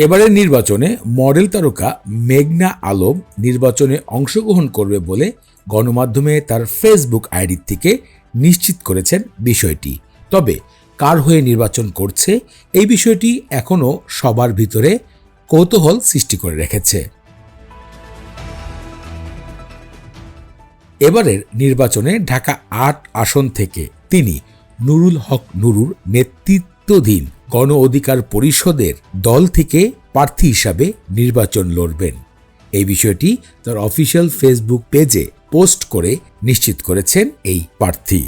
এবারের নির্বাচনে মডেল তারকা মেঘনা আলম নির্বাচনে অংশগ্রহণ করবে বলে গণমাধ্যমে তার ফেসবুক আইডি থেকে নিশ্চিত করেছেন বিষয়টি। তবে কার হয়ে নির্বাচন করছে এই বিষয়টি এখনও সবার ভিতরে কৌতূহল সৃষ্টি করে রেখেছে। এবারের নির্বাচনে ঢাকা ৮ আসন থেকে তিনি নুরুল হক নুরুর নেতৃত্বাধীন গণ অধিকার পরিষদের দল থেকে প্রার্থী হিসাবে নির্বাচন লড়বেন। এই বিষয়টি তার অফিসিয়াল ফেসবুক পেজে পোস্ট করে নিশ্চিত করেছেন এই প্রার্থী।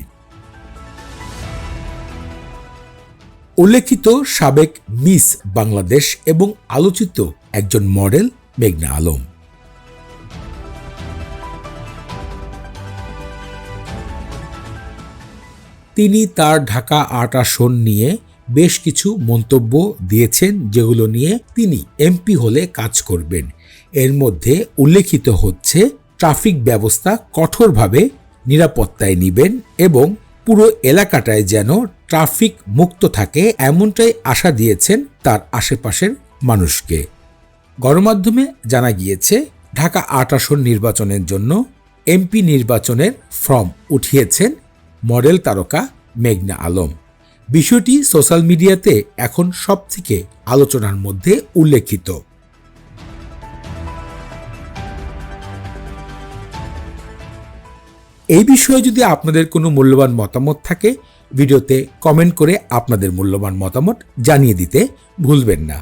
উল্লেখিত সাবেক মিস বাংলাদেশ এবং আলোচিত একজন মডেল মেঘনা আলম। তিনি তার ঢাকা ৮ আসন নিয়ে বেশ কিছু মন্তব্য দিয়েছেন, যেগুলো নিয়ে তিনি এমপি হলে কাজ করবেন। এর মধ্যে উল্লেখিত হচ্ছে ট্রাফিক ব্যবস্থা কঠোরভাবে নিরাপত্তায় নিবেন এবং পুরো এলাকাটায় যেন ট্রাফিক মুক্ত থাকে, এমনটাই আশা দিয়েছেন তার আশেপাশের মানুষকে। গণমাধ্যমে জানা গিয়েছে ঢাকা ৮ আসন নির্বাচনের জন্য এমপি নির্বাচনের ফর্ম উঠিয়েছেন মডেল তারকা মেঘনা আলম। বিষয়টি সোশ্যাল মিডিয়াতে এখন সবথেকে আলোচনার মধ্যে উল্লেখিত। এই বিষয়ে যদি আপনাদের কোনো মূল্যবান মতামত থাকে, ভিডিওতে কমেন্ট করে আপনাদের মূল্যবান মতামত জানিয়ে দিতে ভুলবেন না।